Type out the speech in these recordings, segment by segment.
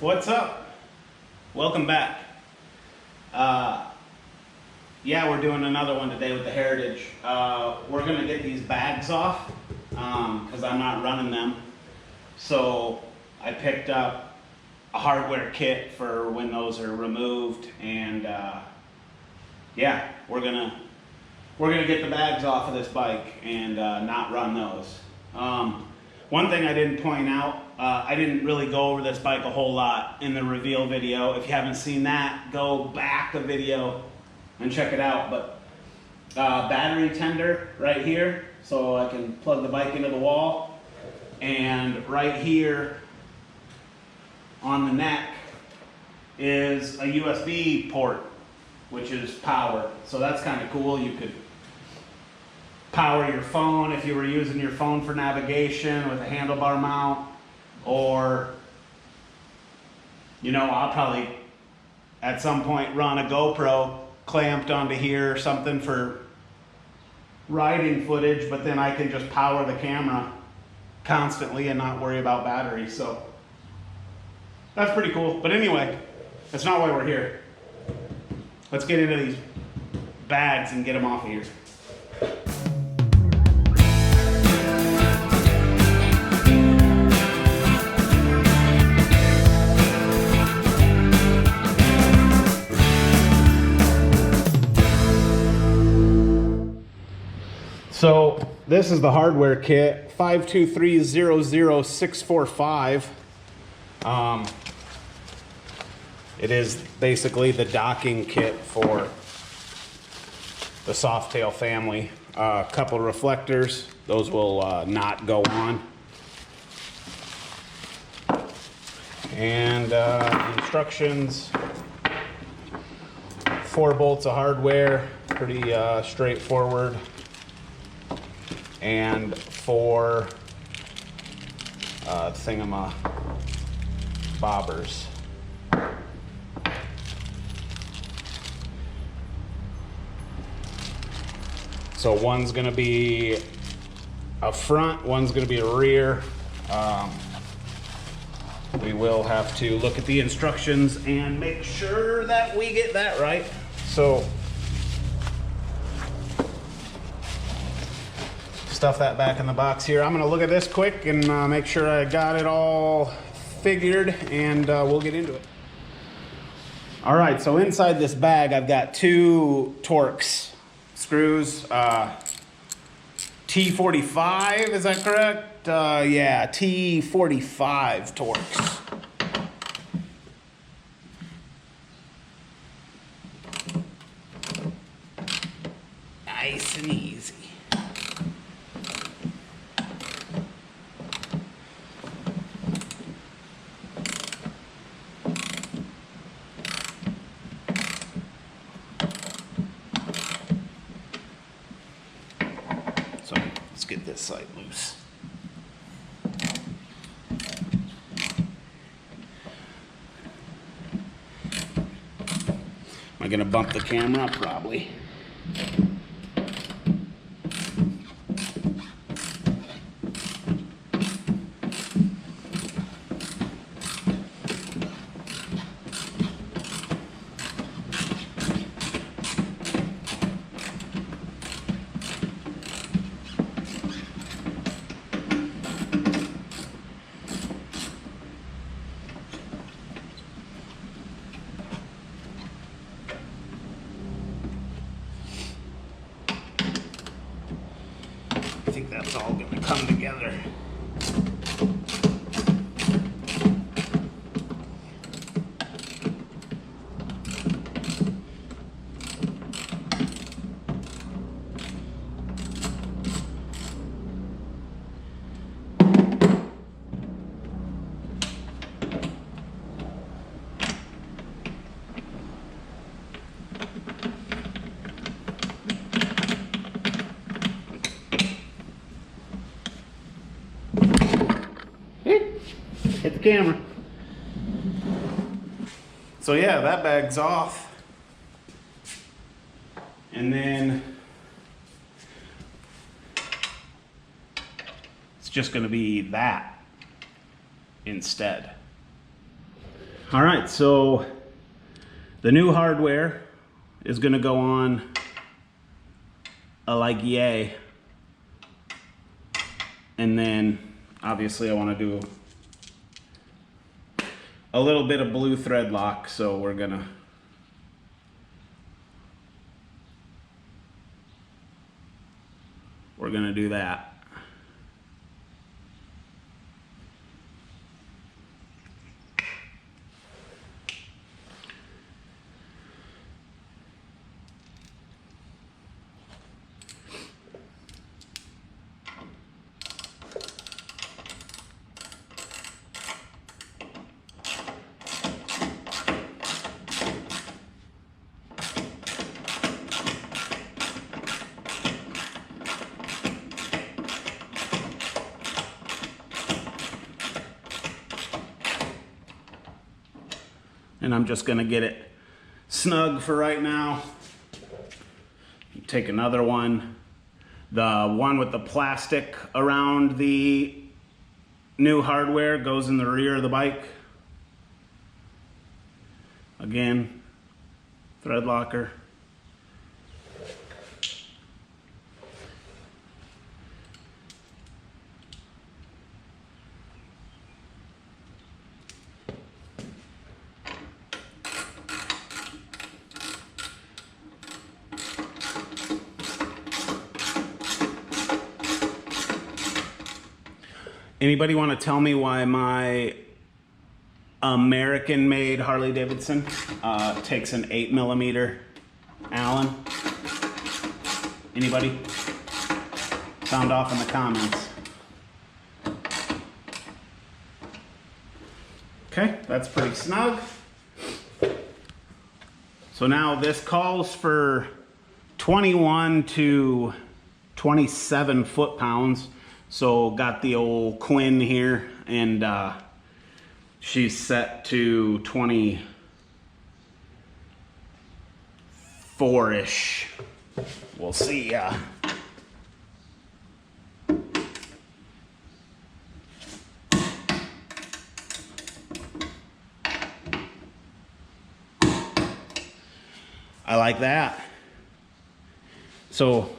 What's up? Welcome back. Yeah, we're doing another one today with the Heritage. We're gonna get these bags off because I'm not running them. So I picked up a hardware kit for when those are removed, and yeah, we're gonna get the bags off of this bike and not run those. One thing I didn't point out, I didn't really go over this bike a whole lot in the reveal video. If you haven't seen that, go back a video and check it out. But battery tender right here, so I can plug the bike into the wall. And right here on the neck is a USB port, which is power. So that's kind of cool. You could power your phone if you were using your phone for navigation with a handlebar mount, or, you know, I'll probably at some point run a GoPro clamped onto here or something for riding footage, but then I can just power the camera constantly and not worry about batteries. So that's pretty cool. But anyway, that's not why we're here. Let's get into these bags and get them off of here. So this is the hardware kit, 523-00645. It is basically the docking kit for the Softail family. A couple reflectors, those will not go on. And instructions, 4 bolts of hardware, pretty straightforward. And 4 bobbers. So one's gonna be a front, one's gonna be a rear. We will have to look at the instructions and make sure that we get that right. So stuff that back in the box here. I'm gonna look at this quick and make sure I got it all figured, and we'll get into it. All right, so inside this bag, I've got 2 Torx screws. T45, is that correct? Yeah, T45 Torx. Nice and easy. So let's get this side loose. Am I gonna bump the camera? Probably. I think that's all going to come together. Hit the camera. So yeah, that bag's off. And then it's just going to be that instead. All right, so the new hardware is gonna go on a like yay. And then obviously I wanna do a little bit of blue thread lock, so we're gonna do that. And I'm just gonna get it snug for right now. Take another one. The one with the plastic around the new hardware goes in the rear of the bike. Again, thread locker. Anybody want to tell me why my American-made Harley-Davidson takes an 8mm Allen? Anybody? Sound off in the comments. Okay, that's pretty snug. So now this calls for 21 to 27 foot-pounds. So got the old Quinn here, and she's set to 24-ish. We'll see. I like that. So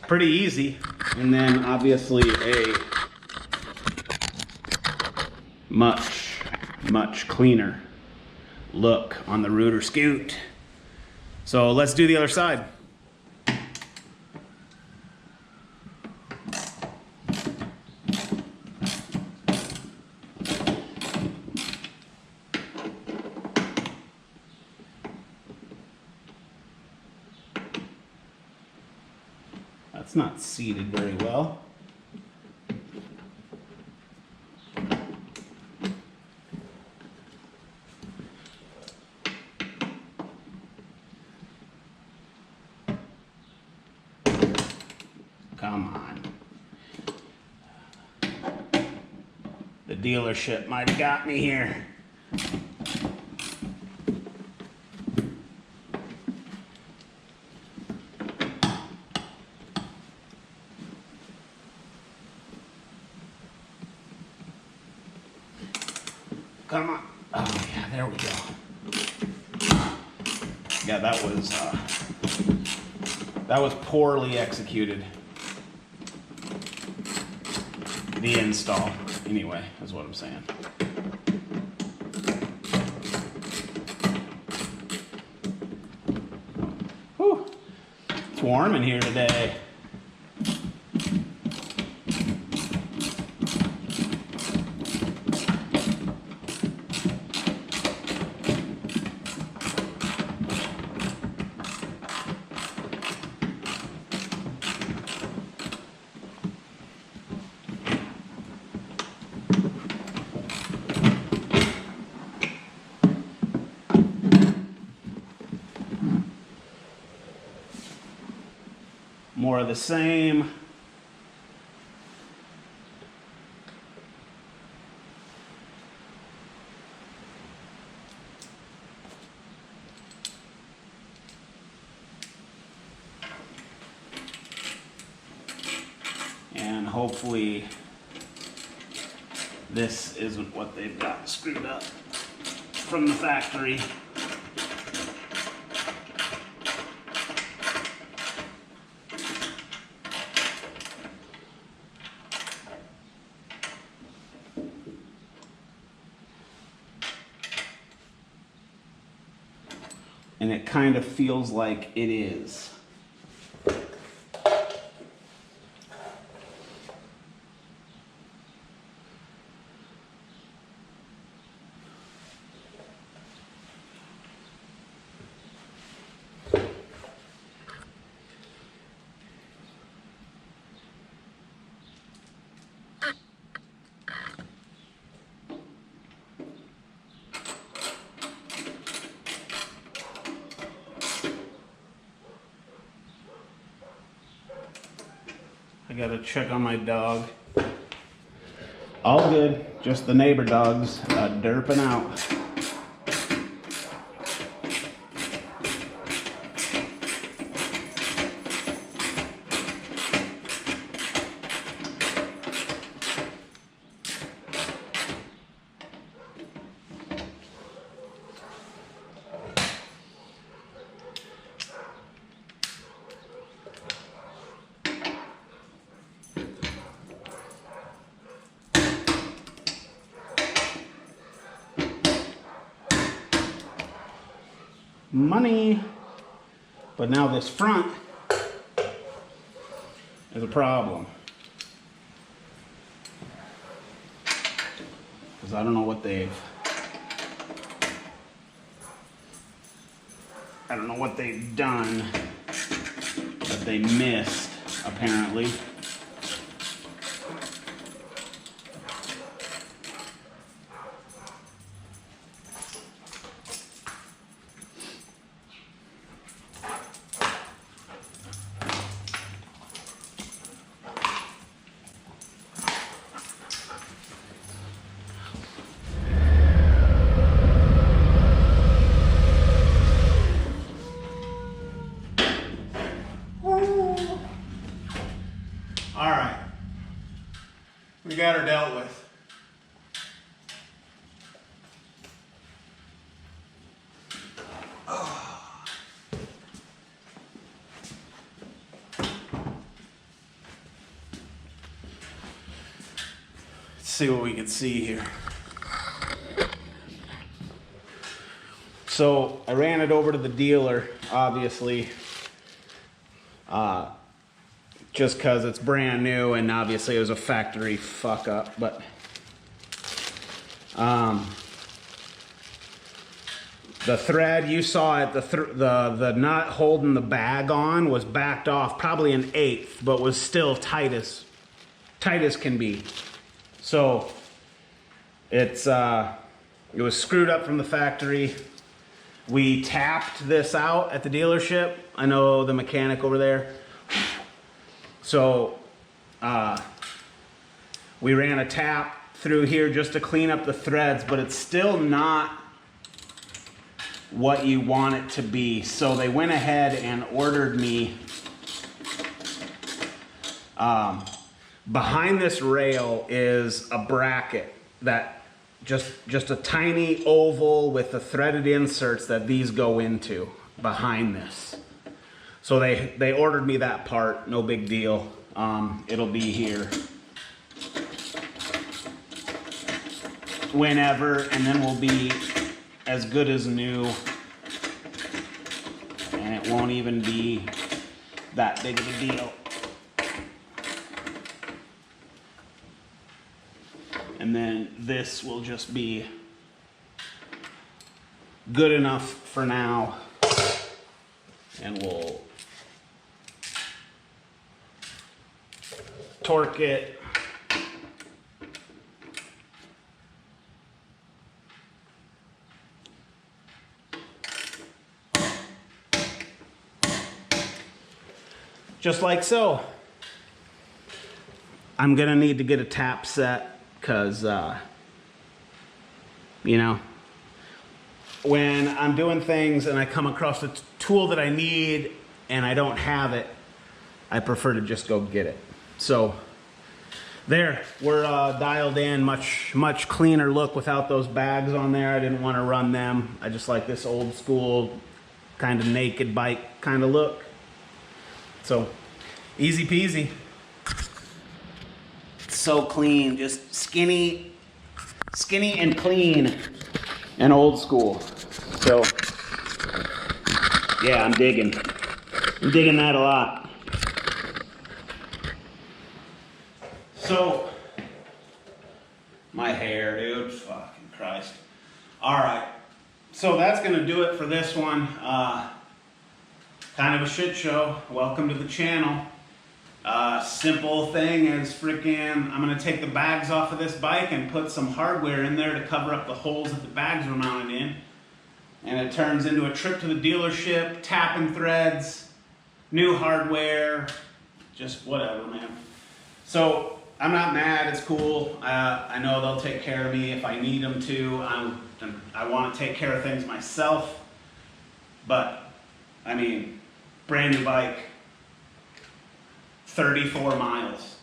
pretty easy. And then obviously a much cleaner look on the Rooter Scoot. So let's do the other side. That's not seated very well. Come on. The dealership might have got me here. Come on. Oh yeah, there we go. Yeah, that was poorly executed. The install, anyway, is what I'm saying. Whew. It's warm in here today. More of the same. And hopefully this isn't what they've got screwed up from the factory. And it kind of feels like it is. I gotta check on my dog. All good, just the neighbor dogs derping out. Money. But now this front is a problem. Because I don't know what they've done that they missed, apparently. All right, we got her dealt with. Let's see what we can see here. So I ran it over to the dealer, obviously. Just because it's brand new, and obviously it was a factory fuck up, but the thread you saw it, the nut holding the bag on was backed off probably an eighth, but was still tight as can be. So it was screwed up from the factory. We tapped this out at the dealership. I know the mechanic over there. So we ran a tap through here just to clean up the threads, but it's still not what you want it to be. So they went ahead and ordered me, behind this rail is a bracket that just a tiny oval with the threaded inserts that these go into behind this. So they ordered me that part, no big deal. It'll be here whenever, and then we'll be as good as new, and it won't even be that big of a deal. And then this will just be good enough for now, and we'll torque it. Just like so. I'm gonna need to get a tap set because, you know, when I'm doing things and I come across a tool that I need and I don't have it, I prefer to just go get it. So There, we're dialed in, much cleaner look without those bags on there. I didn't want to run them. I just like this old school kind of naked bike kind of look. So, easy peasy. So clean, just skinny and clean and old school. So, yeah, I'm digging that a lot. So, my hair, dude, fucking Christ. All right, so that's gonna do it for this one. Kind of a shit show. Welcome to the channel. Simple thing is freaking, I'm gonna take the bags off of this bike and put some hardware in there to cover up the holes that the bags were mounted in. And it turns into a trip to the dealership, tapping threads, new hardware, just whatever, man. So, I'm not mad, it's cool. I know they'll take care of me if I need them to. I want to take care of things myself. But, I mean, brand new bike, 34 miles.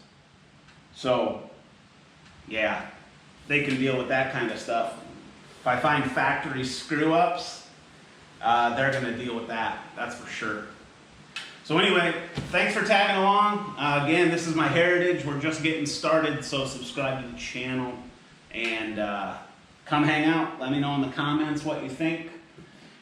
So, yeah, they can deal with that kind of stuff. If I find factory screw-ups, they're going to deal with that, that's for sure. So anyway, thanks for tagging along. Again, this is my heritage. We're just getting started, so subscribe to the channel and come hang out. Let me know in the comments what you think.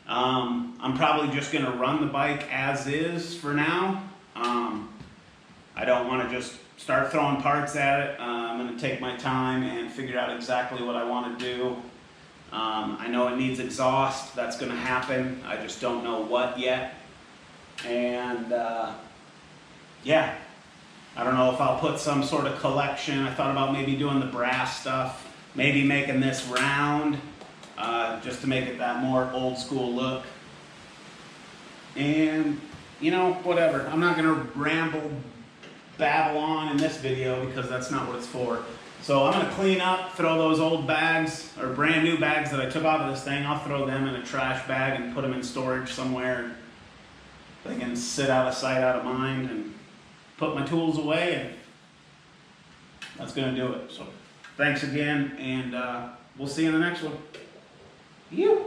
I'm probably just going to run the bike as is for now. I don't want to just start throwing parts at it. I'm going to take my time and figure out exactly what I want to do. I know it needs exhaust. That's going to happen. I just don't know what yet. And yeah, I don't know if I'll put some sort of collection. I thought about maybe doing the brass stuff, maybe making this round just to make it that more old school look. And you know, whatever, I'm not gonna babble on in this video because that's not what it's for. So I'm gonna clean up, throw those old bags or brand new bags that I took off of this thing, I'll throw them in a trash bag and put them in storage somewhere. They can sit out of sight, out of mind, and put my tools away, and that's going to do it. So, thanks again, and we'll see you in the next one. You.